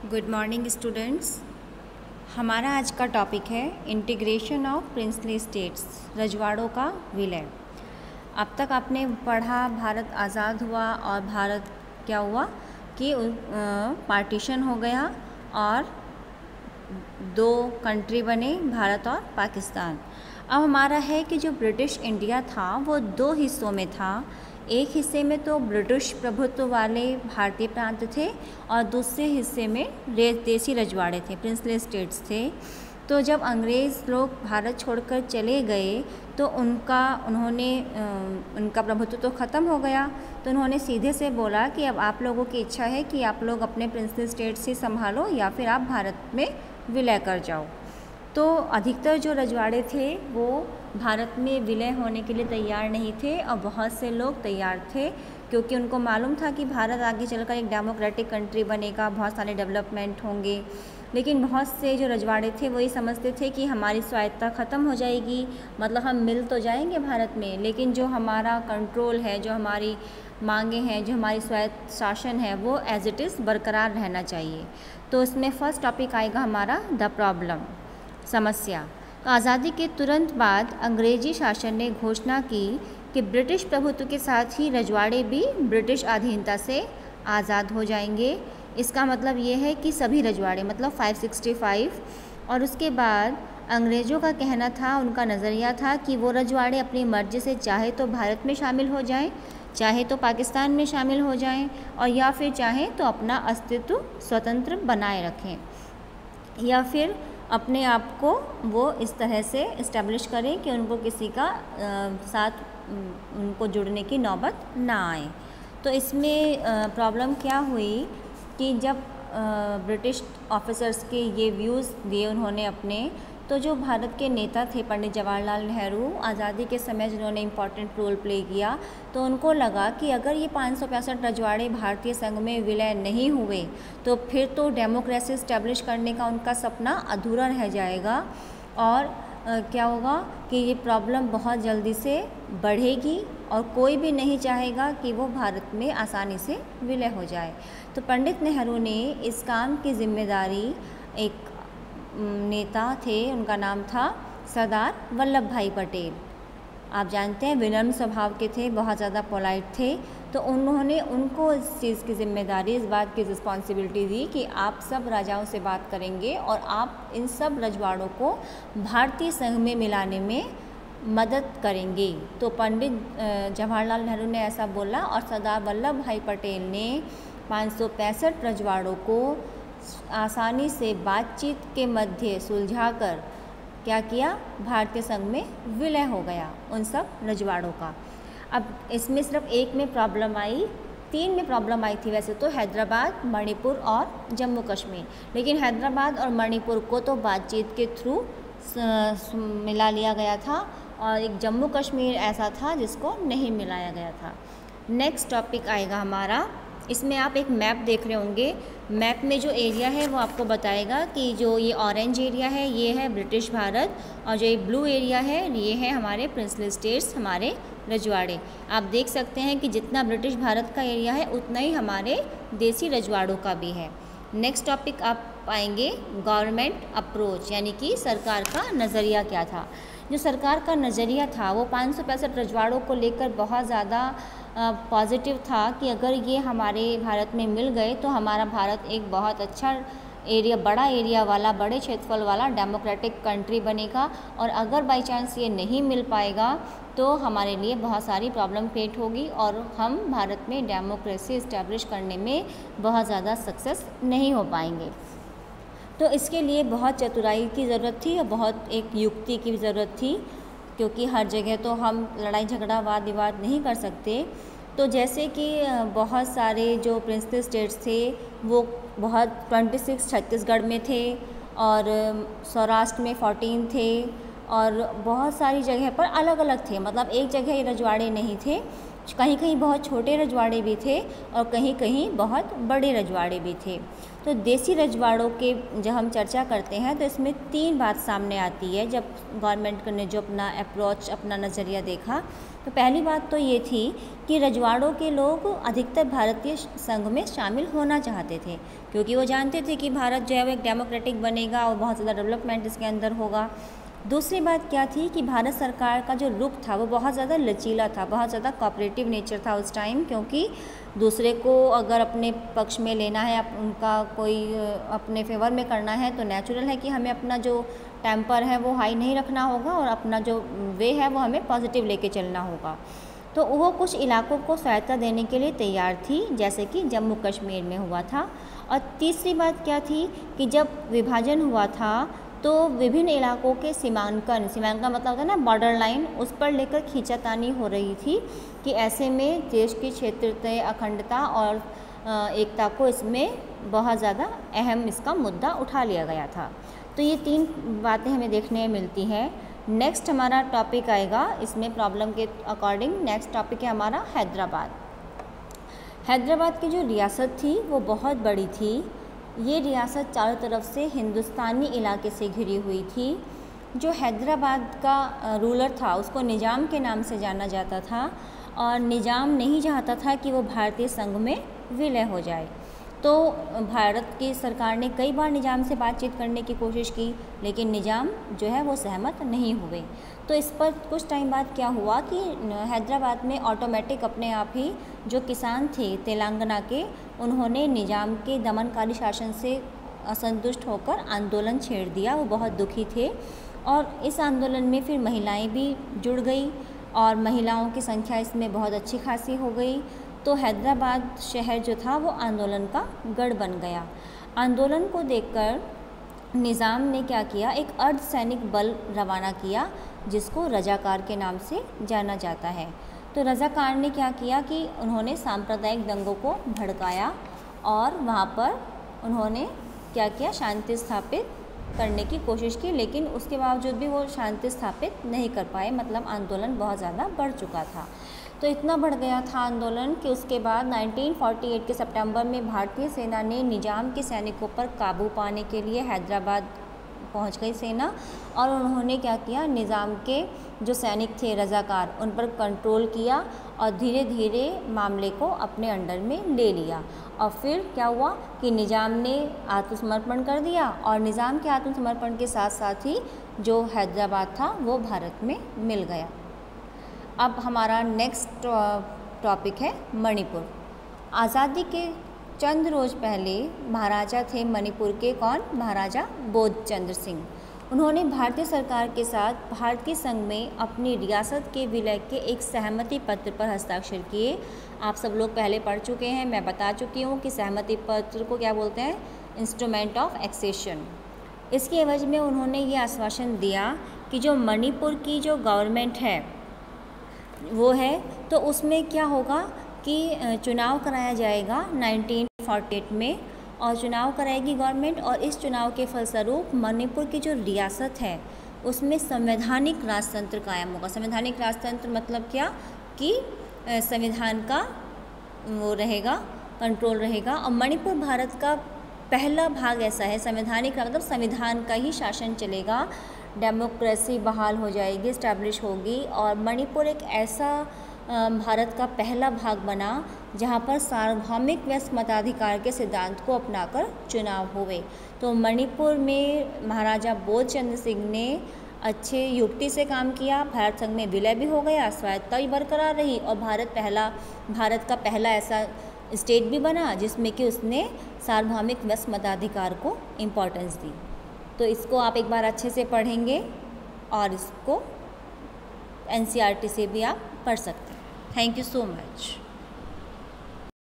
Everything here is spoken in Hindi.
Good morning students. हमारा आज का टॉपिक है इंटीग्रेशन ऑफ प्रिंसली स्टेट्स, रजवाड़ों का विलय। अब तक आपने पढ़ा भारत आज़ाद हुआ और भारत क्या हुआ कि पार्टीशन हो गया और दो कंट्री बने, भारत और पाकिस्तान। अब हमारा है कि जो ब्रिटिश इंडिया था वो दो हिस्सों में था। एक हिस्से में तो ब्रिटिश प्रभुत्व वाले भारतीय प्रांत थे और दूसरे हिस्से में देसी रजवाड़े थे, प्रिंसली स्टेट्स थे। तो जब अंग्रेज़ लोग भारत छोड़कर चले गए तो उनका प्रभुत्व तो ख़त्म हो गया। तो उन्होंने सीधे से बोला कि अब आप लोगों की इच्छा है कि आप लोग अपने प्रिंसली स्टेट्स ही संभालो या फिर आप भारत में विलय कर जाओ। तो अधिकतर जो रजवाड़े थे वो भारत में विलय होने के लिए तैयार नहीं थे और बहुत से लोग तैयार थे, क्योंकि उनको मालूम था कि भारत आगे चलकर एक डेमोक्रेटिक कंट्री बनेगा, बहुत सारे डेवलपमेंट होंगे। लेकिन बहुत से जो रजवाड़े थे वही समझते थे कि हमारी स्वायत्तता ख़त्म हो जाएगी, मतलब हम मिल तो जाएंगे भारत में, लेकिन जो हमारा कंट्रोल है, जो हमारी मांगे हैं, जो हमारी स्वायत्त शासन है, वो एज इट इज़ बरकरार रहना चाहिए। तो इसमें फर्स्ट टॉपिक आएगा हमारा द प्रॉब्लम, समस्या। आज़ादी के तुरंत बाद अंग्रेजी शासन ने घोषणा की कि ब्रिटिश प्रभुत्व के साथ ही रजवाड़े भी ब्रिटिश अधीनता से आज़ाद हो जाएंगे। इसका मतलब ये है कि सभी रजवाड़े, मतलब 565। और उसके बाद अंग्रेज़ों का कहना था, उनका नज़रिया था कि वो रजवाड़े अपनी मर्ज़ी से चाहे तो भारत में शामिल हो जाएं, चाहे तो पाकिस्तान में शामिल हो जाएं, और या फिर चाहें तो अपना अस्तित्व स्वतंत्र बनाए रखें, या फिर अपने आप को वो इस तरह से इस्टेब्लिश करें कि उनको किसी का साथ उनको जुड़ने की नौबत ना आए। तो इसमें प्रॉब्लम क्या हुई कि जब ब्रिटिश ऑफिसर्स के ये व्यूज़ दिए उन्होंने अपने, तो जो भारत के नेता थे पंडित जवाहरलाल नेहरू, आज़ादी के समय जिन्होंने इम्पॉर्टेंट रोल प्ले किया, तो उनको लगा कि अगर ये 565 रजवाड़े भारतीय संघ में विलय नहीं हुए तो फिर तो डेमोक्रेसी इस्टेब्लिश करने का उनका सपना अधूरा रह जाएगा और क्या होगा कि ये प्रॉब्लम बहुत जल्दी से बढ़ेगी और कोई भी नहीं चाहेगा कि वो भारत में आसानी से विलय हो जाए। तो पंडित नेहरू ने इस काम की जिम्मेदारी, एक नेता थे, उनका नाम था सरदार वल्लभ भाई पटेल। आप जानते हैं विनम्र स्वभाव के थे, बहुत ज़्यादा पोलाइट थे। तो उन्होंने उनको इस चीज़ की जिम्मेदारी, इस बात की रिस्पॉन्सिबिलिटी दी कि आप सब राजाओं से बात करेंगे और आप इन सब रजवाड़ों को भारतीय संघ में मिलाने में मदद करेंगे। तो पंडित जवाहरलाल नेहरू ने ऐसा बोला और सरदार वल्लभ भाई पटेल ने 565 रजवाड़ों को आसानी से बातचीत के मध्य सुलझाकर क्या किया, भारतीय संघ में विलय हो गया उन सब रजवाड़ों का। अब इसमें सिर्फ एक में प्रॉब्लम आई, 3 में प्रॉब्लम आई थी वैसे तो, हैदराबाद, मणिपुर और जम्मू कश्मीर। लेकिन हैदराबाद और मणिपुर को तो बातचीत के थ्रू मिला लिया गया था और एक जम्मू कश्मीर ऐसा था जिसको नहीं मिलाया गया था। नेक्स्ट टॉपिक आएगा हमारा, इसमें आप एक मैप देख रहे होंगे। मैप में जो एरिया है वो आपको बताएगा कि जो ये ऑरेंज एरिया है ये है ब्रिटिश भारत और जो ये ब्लू एरिया है ये है हमारे प्रिंसली स्टेट्स, हमारे रजवाड़े। आप देख सकते हैं कि जितना ब्रिटिश भारत का एरिया है उतना ही हमारे देसी रजवाड़ों का भी है। नेक्स्ट टॉपिक आप पाएंगे गवर्नमेंट अप्रोच, यानी कि सरकार का नज़रिया क्या था। जो सरकार का नज़रिया था वो 565 रजवाड़ों को लेकर बहुत ज़्यादा पॉजिटिव था कि अगर ये हमारे भारत में मिल गए तो हमारा भारत एक बहुत अच्छा एरिया, बड़ा एरिया वाला, बड़े क्षेत्रफल वाला डेमोक्रेटिक कंट्री बनेगा, और अगर बाई चांस ये नहीं मिल पाएगा तो हमारे लिए बहुत सारी प्रॉब्लम क्रिएट होगी और हम भारत में डेमोक्रेसी इस्टेब्लिश करने में बहुत ज़्यादा सक्सेस नहीं हो पाएंगे। तो इसके लिए बहुत चतुराई की ज़रूरत थी और बहुत एक युक्ति की ज़रूरत थी, क्योंकि हर जगह तो हम लड़ाई झगड़ा वाद विवाद नहीं कर सकते। तो जैसे कि बहुत सारे जो प्रिंसली स्टेट्स थे वो बहुत 26 छत्तीसगढ़ में थे और सौराष्ट्र में 14 थे और बहुत सारी जगह पर अलग अलग थे, मतलब एक जगह ये रजवाड़े नहीं थे। कहीं कहीं बहुत छोटे रजवाड़े भी थे और कहीं कहीं बहुत बड़े रजवाड़े भी थे। तो देसी रजवाड़ों के जब हम चर्चा करते हैं तो इसमें 3 बात सामने आती है जब गवर्नमेंट ने जो अपना अप्रोच, अपना नज़रिया देखा। तो पहली बात तो ये थी कि रजवाड़ों के लोग अधिकतर भारतीय संघ में शामिल होना चाहते थे, क्योंकि वो जानते थे कि भारत जो है वो एक डेमोक्रेटिक बनेगा और बहुत ज़्यादा डेवलपमेंट इसके अंदर होगा। दूसरी बात क्या थी कि भारत सरकार का जो रुख था वो बहुत ज़्यादा लचीला था, बहुत ज़्यादा कोऑपरेटिव नेचर था उस टाइम, क्योंकि दूसरे को अगर अपने पक्ष में लेना है, उनका कोई अपने फेवर में करना है, तो नेचुरल है कि हमें अपना जो टेम्पर है वो हाई नहीं रखना होगा और अपना जो वे है वो हमें पॉजिटिव लेके चलना होगा। तो वो कुछ इलाकों को सहायता देने के लिए तैयार थी, जैसे कि जम्मू कश्मीर में हुआ था। और तीसरी बात क्या थी कि जब विभाजन हुआ था तो विभिन्न इलाकों के सीमांकन मतलब होता है ना बॉर्डर लाइन, उस पर लेकर खींचातानी हो रही थी कि ऐसे में देश की क्षेत्रीय अखंडता और एकता को इसमें बहुत ज़्यादा अहम इसका मुद्दा उठा लिया गया था। तो ये 3 बातें हमें देखने मिलती हैं। नेक्स्ट हमारा टॉपिक आएगा इसमें प्रॉब्लम के अकॉर्डिंग। नेक्स्ट टॉपिक है हमारा हैदराबाद। हैदराबाद की जो रियासत थी वो बहुत बड़ी थी। ये रियासत चारों तरफ से हिंदुस्तानी इलाके से घिरी हुई थी। जो हैदराबाद का रूलर था उसको निज़ाम के नाम से जाना जाता था और निज़ाम नहीं चाहता था कि वो भारतीय संघ में विलय हो जाए। तो भारत की सरकार ने कई बार निज़ाम से बातचीत करने की कोशिश की, लेकिन निज़ाम जो है वो सहमत नहीं हुए। तो इस पर कुछ टाइम बाद क्या हुआ कि हैदराबाद में ऑटोमेटिक अपने आप ही जो किसान थे तेलंगाना के, उन्होंने निज़ाम के दमनकारी शासन से असंतुष्ट होकर आंदोलन छेड़ दिया। वो बहुत दुखी थे और इस आंदोलन में फिर महिलाएं भी जुड़ गई और महिलाओं की संख्या इसमें बहुत अच्छी खासी हो गई। तो हैदराबाद शहर जो था वो आंदोलन का गढ़ बन गया। आंदोलन को देखकर निज़ाम ने क्या किया, एक अर्धसैनिक बल रवाना किया जिसको रजाकार के नाम से जाना जाता है। तो रजाकार ने क्या किया कि उन्होंने सांप्रदायिक दंगों को भड़काया और वहाँ पर उन्होंने क्या किया, शांति स्थापित करने की कोशिश की, लेकिन उसके बावजूद भी वो शांति स्थापित नहीं कर पाए। मतलब आंदोलन बहुत ज़्यादा बढ़ चुका था। तो इतना बढ़ गया था आंदोलन कि उसके बाद 1948 के सितंबर में भारतीय सेना ने निज़ाम के सैनिकों पर काबू पाने के लिए हैदराबाद पहुंच गई सेना और उन्होंने क्या किया, निज़ाम के जो सैनिक थे रजाकार, उन पर कंट्रोल किया और धीरे धीरे मामले को अपने अंडर में ले लिया। और फिर क्या हुआ कि निज़ाम ने आत्मसमर्पण कर दिया और निज़ाम के आत्मसमर्पण के साथ साथ ही जो हैदराबाद था वो भारत में मिल गया। अब हमारा नेक्स्ट टॉपिक है मणिपुर। आज़ादी के चंद रोज़ पहले महाराजा थे मणिपुर के, कौन, महाराजा बोधचंद्र सिंह। उन्होंने भारतीय सरकार के साथ भारतीय संघ में अपनी रियासत के विलय के एक सहमति पत्र पर हस्ताक्षर किए। आप सब लोग पहले पढ़ चुके हैं, मैं बता चुकी हूँ कि सहमति पत्र को क्या बोलते हैं, इंस्ट्रूमेंट ऑफ एक्सेशन। इसके एवज में उन्होंने ये आश्वासन दिया कि जो मणिपुर की जो गवर्नमेंट है वो है, तो उसमें क्या होगा कि चुनाव कराया जाएगा 1948 में, और चुनाव कराएगी गवर्नमेंट और इस चुनाव के फलस्वरूप मणिपुर की जो रियासत है उसमें संवैधानिक राजतंत्र कायम होगा। संवैधानिक राजतंत्र मतलब क्या कि संविधान का वो रहेगा, कंट्रोल रहेगा। और मणिपुर भारत का पहला भाग ऐसा है, संवैधानिक मतलब संविधान का ही शासन चलेगा, डेमोक्रेसी बहाल हो जाएगी, इस्टेब्लिश होगी। और मणिपुर एक ऐसा भारत का पहला भाग बना जहाँ पर सार्वभौमिक व्यस्क मताधिकार के सिद्धांत को अपनाकर चुनाव हुए। तो मणिपुर में महाराजा बोधचंद्र सिंह ने अच्छे युक्ति से काम किया, भारत संघ में विलय भी हो गया, स्वायत्तता भी बरकरार रही और भारत का पहला ऐसा स्टेट भी बना जिसमें कि उसने सार्वभौमिक व्यस्क मताधिकार को इम्पोर्टेंस दी। तो इसको आप एक बार अच्छे से पढ़ेंगे और इसको NCERT से भी आप पढ़ सकते हैं। Thank you so much.